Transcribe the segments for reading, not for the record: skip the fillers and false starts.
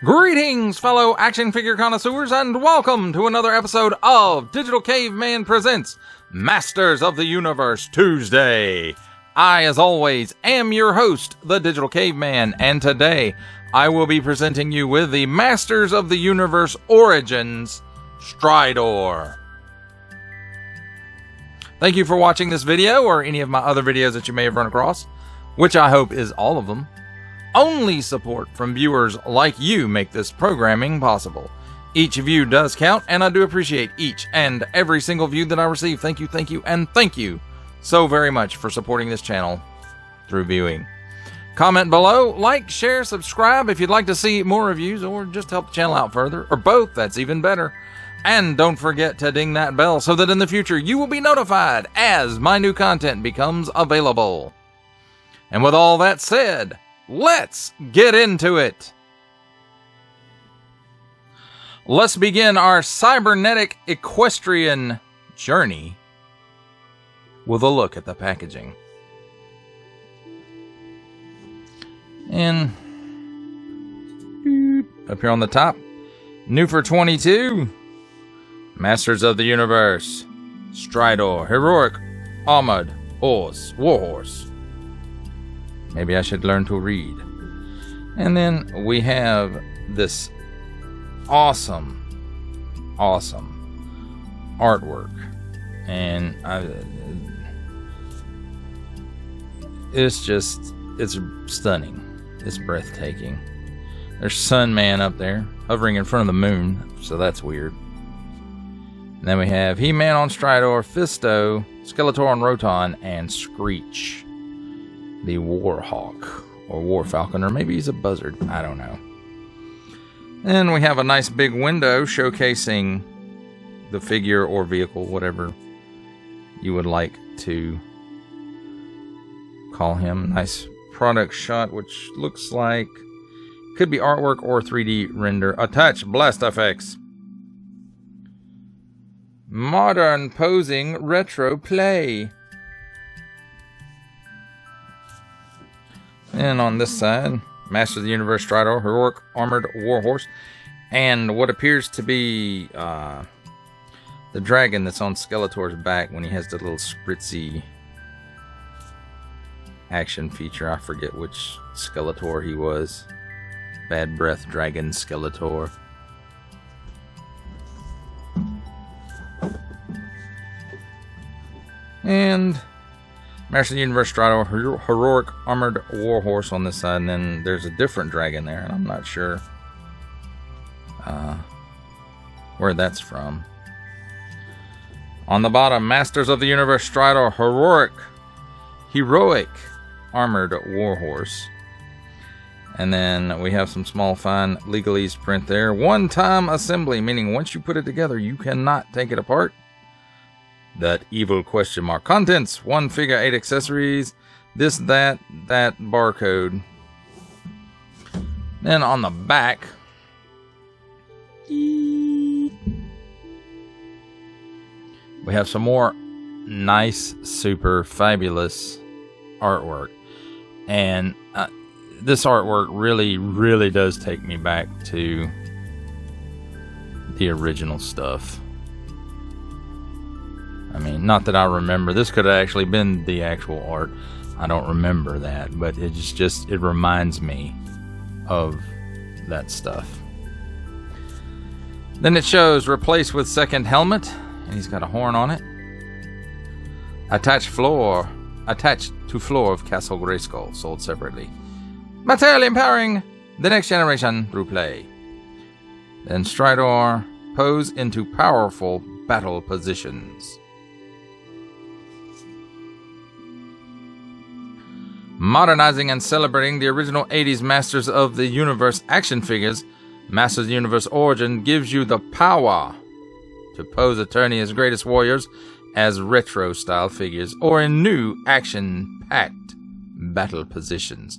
Greetings, fellow action figure connoisseurs, and welcome to another episode of Digital Caveman Presents Masters of the Universe Tuesday. I, as always, am your host, the Digital Caveman, and today I will be presenting you with the Masters of the Universe Origins Stridor. Thank you for watching this video, or any of my other videos that you may have run across, which I hope is all of them. Only support from viewers like you make this programming possible. Each view does count, and I do appreciate each and every single view that I receive. Thank you, and thank you so very much for supporting this channel through viewing. Comment below, like, share, subscribe if you'd like to see more reviews, or just help the channel out further, or both, that's even better. And don't forget to ding that bell so that in the future you will be notified as my new content becomes available. And with all that said, let's get into it. Let's begin our cybernetic equestrian journey with a look at the packaging. And up here on the top, new for 22, Masters of the Universe Stridor, Heroic Armored Warhorse. Maybe I should learn to read. And then we have this awesome artwork. And it's stunning. It's breathtaking. There's Sun Man up there, hovering in front of the moon, so that's weird. And then we have He-Man on Stridor, Fisto, Skeletor on Roton, and Screech, the Warhawk, or Warfalcon, or maybe he's a buzzard, I don't know. And we have a nice big window showcasing the figure or vehicle, whatever you would like to call him. Nice product shot, which looks like could be artwork or 3D render. Attach blast effects. Modern posing retro play. And on this side, Master of the Universe Stridor, Heroic Armored Warhorse, and what appears to be the dragon that's on Skeletor's back when he has the little spritzy action feature. I forget which Skeletor he was. Bad Breath Dragon Skeletor. And Master of the Universe Stridor, Heroic Armored Warhorse on this side, and then there's a different dragon there, and I'm not sure where that's from. On the bottom, Masters of the Universe Stridor, Heroic Armored Warhorse. And then we have some small fine legalese print there. One-time assembly, meaning once you put it together, you cannot take it apart. That evil question mark. Contents: 1 figure, 8 accessories, this, that barcode. Then on the back, we have some more nice, super fabulous artwork. And this artwork really does take me back to the original stuff. I mean, not that I remember. This could have actually been the actual art. I don't remember that, but it reminds me of that stuff. Then it shows replace with second helmet, and he's got a horn on it. Attached to floor of Castle Grayskull, sold separately. Material empowering the next generation through play. Then Stridor pose into powerful battle positions. Modernizing and celebrating the original 80s Masters of the Universe action figures, Masters of the Universe Origin gives you the power to pose Eternia's greatest warriors as retro-style figures or in new action-packed battle positions.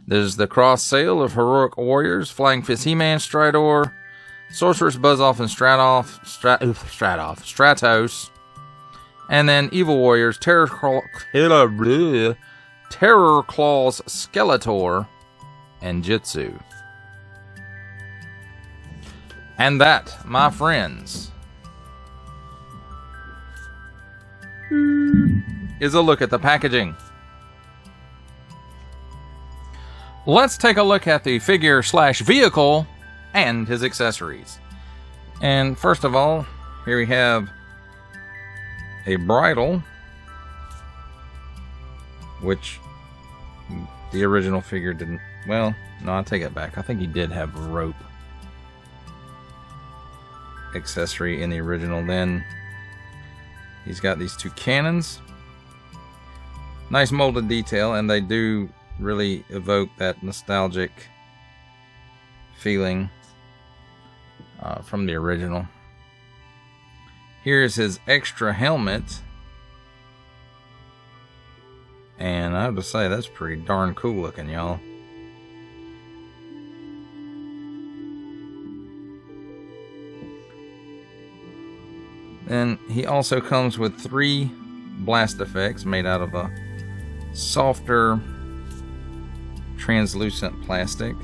There's the cross-sale of Heroic Warriors, Flying Fist He-Man, Stridor, Sorceress Buzz-Off and Stratos, and then Evil Warriors, Terror Claws, Skeletor, and Jitsu. And that, my friends, is a look at the packaging. Let's take a look at the figure/vehicle and his accessories. And first of all, here we have a bridle, which the original figure didn't. Well, no, I take it back. I think he did have a rope accessory in the original. Then he's got these two cannons. Nice molded detail, and they do really evoke that nostalgic feeling from the original. Here's his extra helmet, and I have to say that's pretty darn cool looking, y'all. Then he also comes with 3 blast effects made out of a softer translucent plastic.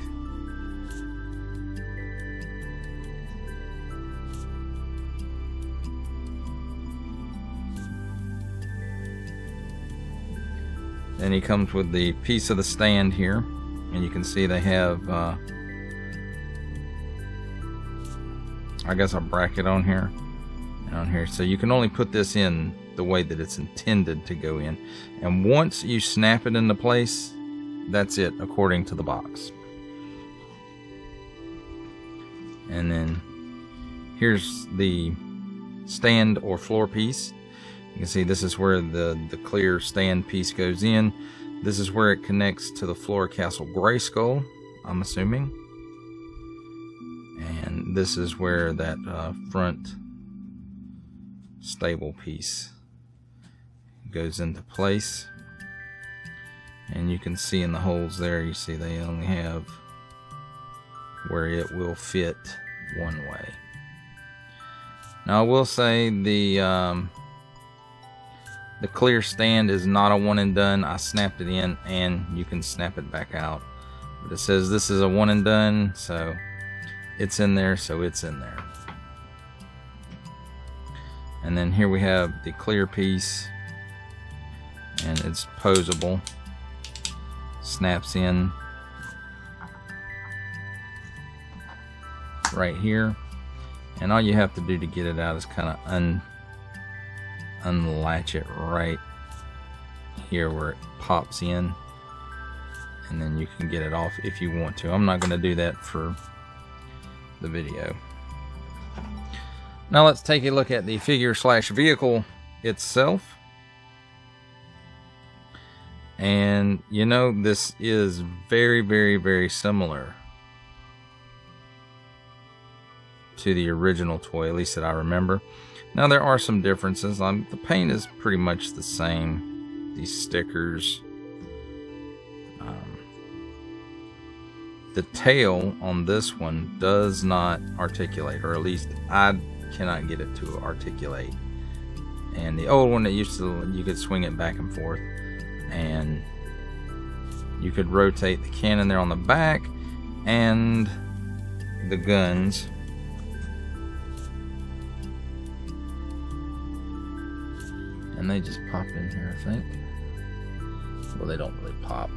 Then he comes with the piece of the stand here, and you can see they have I guess a bracket on here and on here, so you can only put this in the way that it's intended to go in, and once you snap it into place, that's it according to the box. And then here's the stand or floor piece. You can see this is where the clear stand piece goes in. This is where it connects to the floor castle Grayskull, I'm assuming. And this is where that front stable piece goes into place. And you can see in the holes there, you see they only have where it will fit one way. Now I will say the clear stand is not a one and done. I snapped it in, and you can snap it back out. But it says this is a one and done, so it's in there, so it's in there. And then here we have the clear piece, and it's posable. Snaps in right here, and all you have to do to get it out is kind of unlatch it right here where it pops in, and then you can get it off if you want to. I'm not going to do that for the video. Now let's take a look at the figure/vehicle itself. And you know, this is very, very, very similar to the original toy, at least that I remember. Now there are some differences. The paint is pretty much the same. These stickers. The tail on this one does not articulate, or at least I cannot get it to articulate. And the old one, you could swing it back and forth, and you could rotate the cannon there on the back and the guns. And they just pop in here, I think. Well, they don't really pop.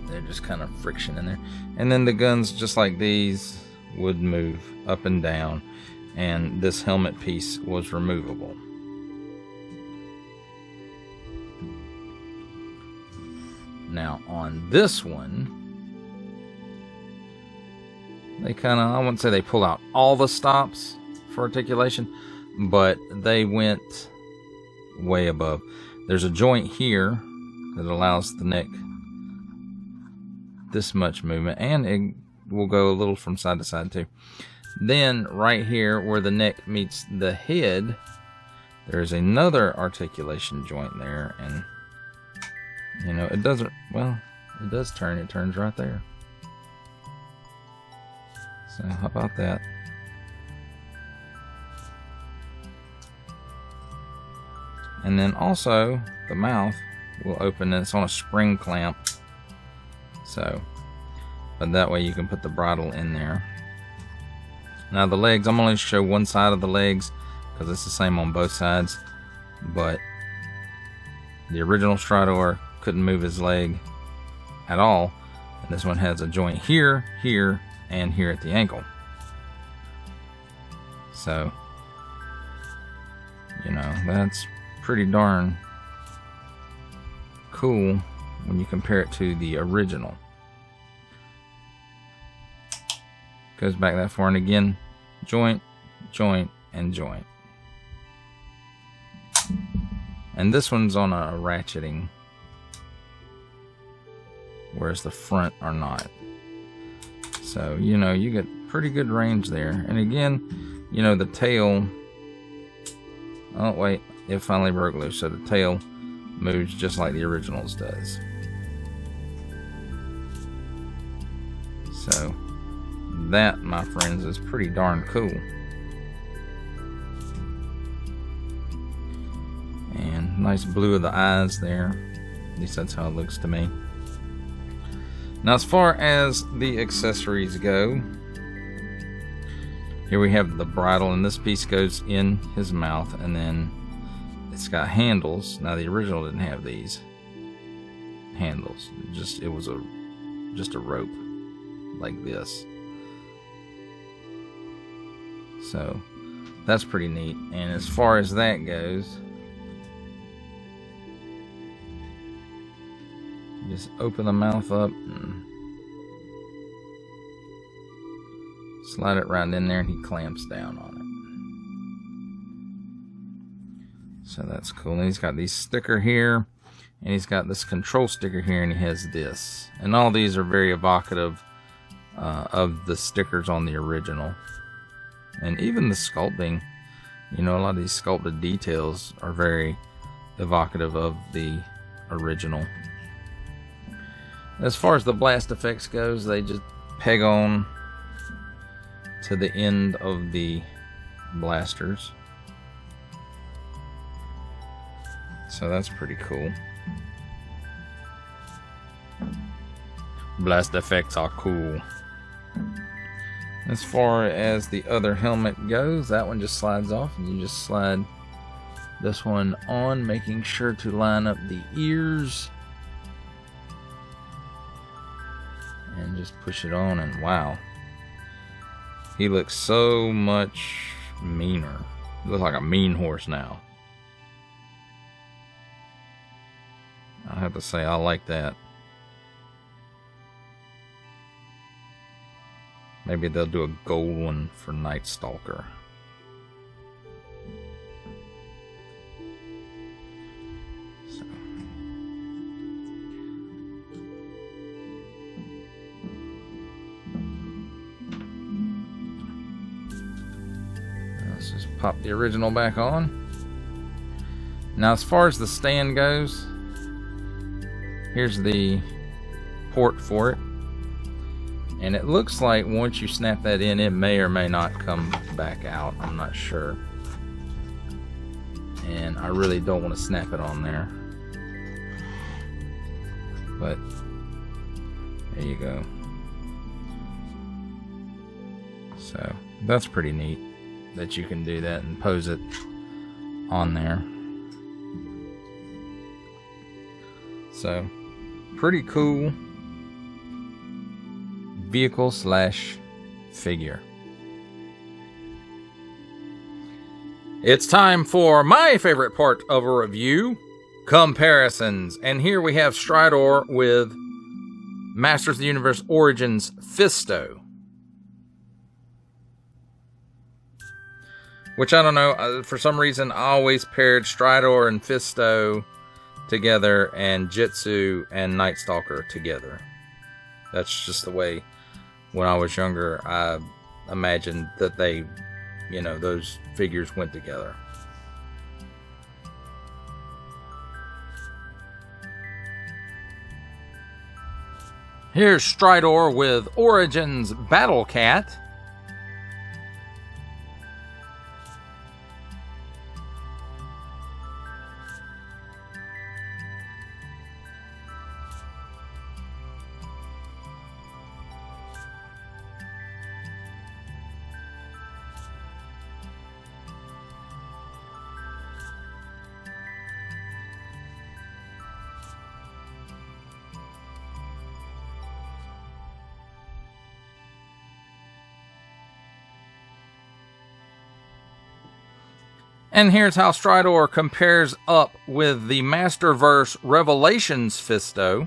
They're just kind of friction in there. And then the guns, just like these, would move up and down. And this helmet piece was removable. Now on this one, they kind of, I wouldn't say they pull out all the stops for articulation, but they went way above. There's a joint here that allows the neck this much movement, and it will go a little from side to side too. Then right here where the neck meets the head, there's another articulation joint there, and you know, it doesn't, well, it does turn. It turns right there. So how about that? And then also the mouth will open, and it's on a spring clamp. So, but that way you can put the bridle in there. Now the legs, I'm only show one side of the legs because it's the same on both sides. But the original Stridor couldn't move his leg at all. And this one has a joint here, here, and here at the ankle. So, you know, that's pretty darn cool when you compare it to the original. Goes back that far, and again, joint, joint, and joint. And this one's on a ratcheting, whereas the front are not. So, you know, you get pretty good range there. And again, you know, the tail, oh wait, it finally broke loose, so the tail moves just like the originals does. So that, my friends, is pretty darn cool. And nice blue of the eyes there. At least that's how it looks to me. Now, as far as the accessories go, here we have the bridle, and this piece goes in his mouth, and then it's got handles. Now, the original didn't have these handles. It was just a rope like this. So that's pretty neat. And as far as that goes, just open the mouth up and slide it right in there, and he clamps down on it. So that's cool. And he's got these sticker here, and he's got this control sticker here, and he has this. And all these are very evocative of the stickers on the original. And even the sculpting, you know, a lot of these sculpted details are very evocative of the original. As far as the blast effects goes, they just peg on to the end of the blasters. So that's pretty cool. Blast effects are cool. As far as the other helmet goes, that one just slides off, and you just slide this one on, making sure to line up the ears. And just push it on, and wow. He looks so much meaner. He looks like a mean horse now. I have to say, I like that. Maybe they'll do a gold one for Night Stalker. So. Let's just pop the original back on. Now, as far as the stand goes, here's the port for it. And it looks like once you snap that in, it may or may not come back out. I'm not sure. And I really don't want to snap it on there. But there you go. So that's pretty neat that you can do that and pose it on there. So pretty cool vehicle slash figure. It's time for my favorite part of a review, comparisons. And here we have Stridor with Masters of the Universe Origins Fisto. Which, I don't know, for some reason I always paired Stridor and Fisto together, and Jitsu and Night Stalker together. That's just the way, when I was younger, I imagined that they, you know, those figures went together. Here's Stridor with Origins Battle Cat. And here's how Stridor compares up with the Masterverse Revelations Fisto.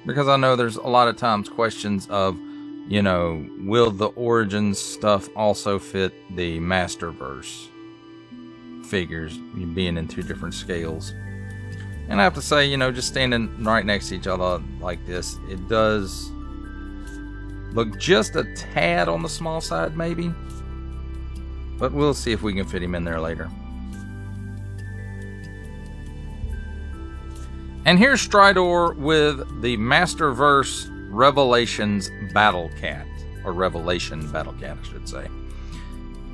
Because I know there's a lot of times questions of, you know, will the Origins stuff also fit the Masterverse figures, being in two different scales? And I have to say, you know, just standing right next to each other like this, it does look just a tad on the small side, maybe. But we'll see if we can fit him in there later. And here's Stridor with the Masterverse Revelations Battle Cat. Or Revelation Battle Cat, I should say.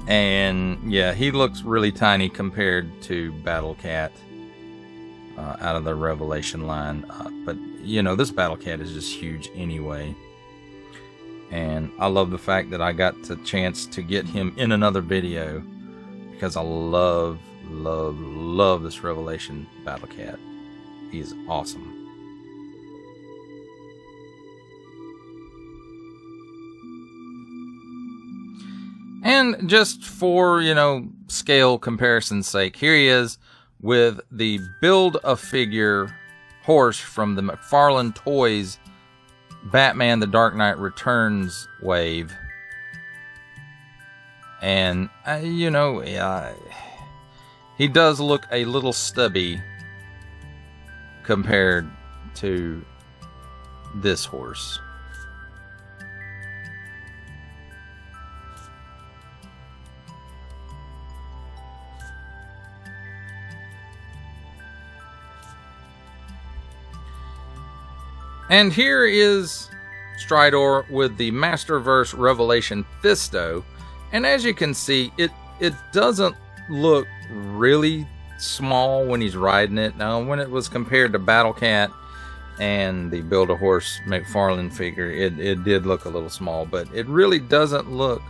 And yeah, he looks really tiny compared to Battle Cat out of the Revelation line. But, you know, this Battle Cat is just huge anyway. And I love the fact that I got the chance to get him in another video, because I love this Revelation Battle Cat. He's awesome. And just for, you know, scale comparison's sake, here he is with the Build-A-Figure horse from the McFarlane Toys Batman The Dark Knight Returns wave. And, you know, he does look a little stubby compared to this horse. And here is Stridor with the Masterverse Revelation Fisto. And as you can see, it doesn't look really small when he's riding it. Now, when it was compared to Battle Cat and the Build-A-Horse McFarlane figure, it did look a little small, but it really doesn't look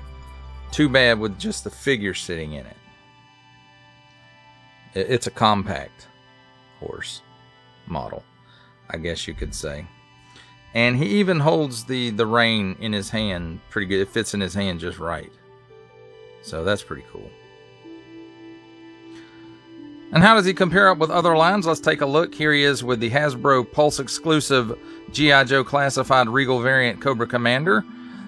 too bad with just the figure sitting in it. It's a compact horse model, I guess you could say. And he even holds the rein in his hand pretty good. It fits in his hand just right. So that's pretty cool. And how does he compare up with other lines? Let's take a look. Here he is with the Hasbro Pulse exclusive G.I. Joe Classified Regal Variant Cobra Commander,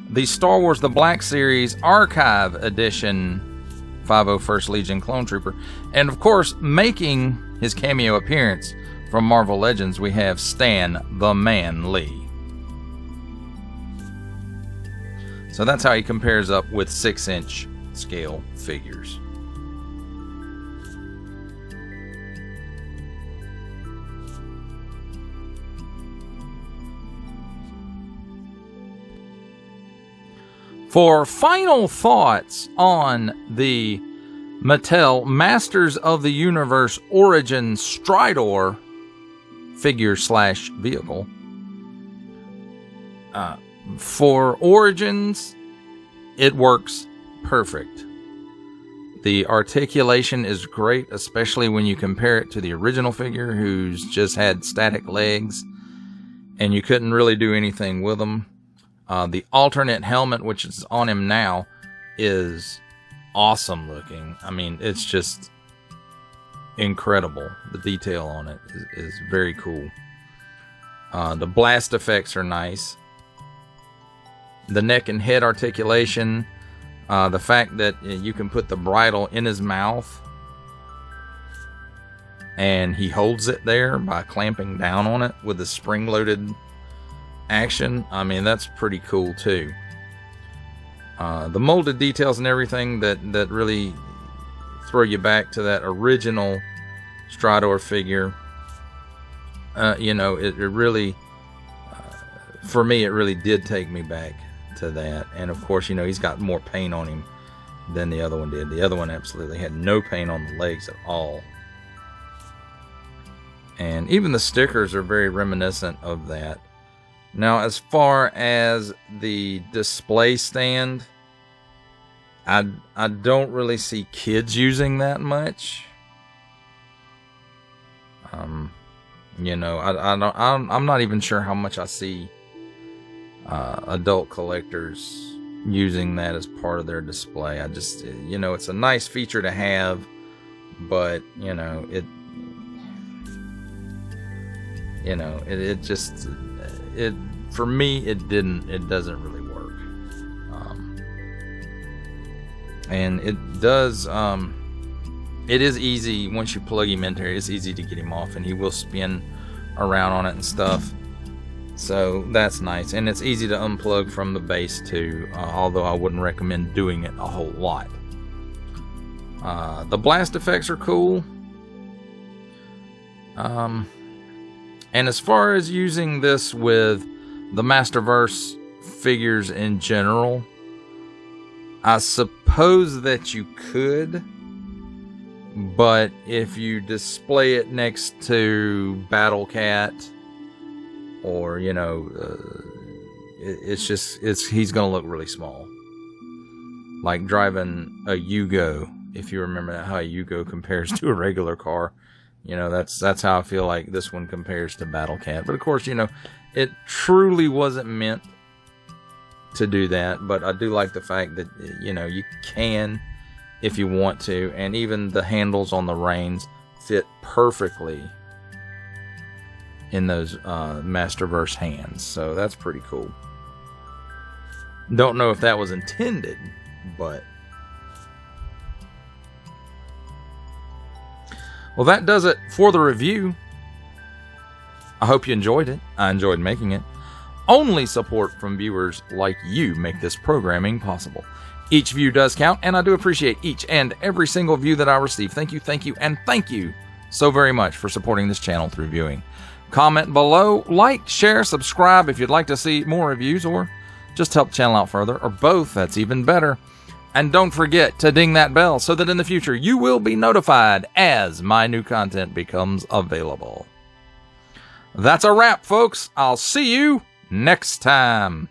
the Star Wars The Black Series Archive Edition 501st Legion Clone Trooper, and of course, making his cameo appearance from Marvel Legends, we have Stan the Man Lee. So that's how he compares up with 6-inch scale figures. For final thoughts on the Mattel Masters of the Universe Origins Stridor figure / vehicle, for Origins, it works perfect. The articulation is great, especially when you compare it to the original figure, who's just had static legs and you couldn't really do anything with them. The alternate helmet, which is on him now, is awesome looking. I mean, it's just incredible. The detail on it is very cool. The blast effects are nice. The neck and head articulation, the fact that you can put the bridle in his mouth and he holds it there by clamping down on it with the spring-loaded action. I mean, that's pretty cool too. The molded details and everything that really throw you back to that original Stridor figure. You know, it really, for me, it really did take me back to that. And of course, you know, he's got more paint on him than the other one did. The other one absolutely had no paint on the legs at all. And even the stickers are very reminiscent of that. Now, as far as the display stand, I don't really see kids using that much. You know, I'm not even sure how much I see adult collectors using that as part of their display. I just, you know, it's a nice feature to have, but you know, it just, for me, it doesn't really work. And it does, it is easy once you plug him in there. It's easy to get him off, and he will spin around on it and stuff. So that's nice, and it's easy to unplug from the base too, although I wouldn't recommend doing it a whole lot. The blast effects are cool. And as far as using this with the Masterverse figures in general, I suppose that you could, but if you display it next to Battle Cat, or you know, he's gonna look really small, like driving a Yugo. If you remember how a Yugo compares to a regular car, you know, that's how I feel like this one compares to Battle Cat. But of course, you know, it truly wasn't meant to do that. But I do like the fact that, you know, you can if you want to, and even the handles on the reins fit perfectly in those Masterverse hands. So that's pretty cool. Don't know if that was intended, but well, that does it for the review. I hope you enjoyed it. I enjoyed making it. Only support from viewers like you make this programming possible. Each view does count, and I do appreciate each and every single view that I receive. Thank you, and thank you so very much for supporting this channel through viewing. Comment below, like, share, subscribe if you'd like to see more reviews, or just help the channel out further, or both. That's even better. And don't forget to ding that bell so that in the future you will be notified as my new content becomes available. That's a wrap, folks. I'll see you next time.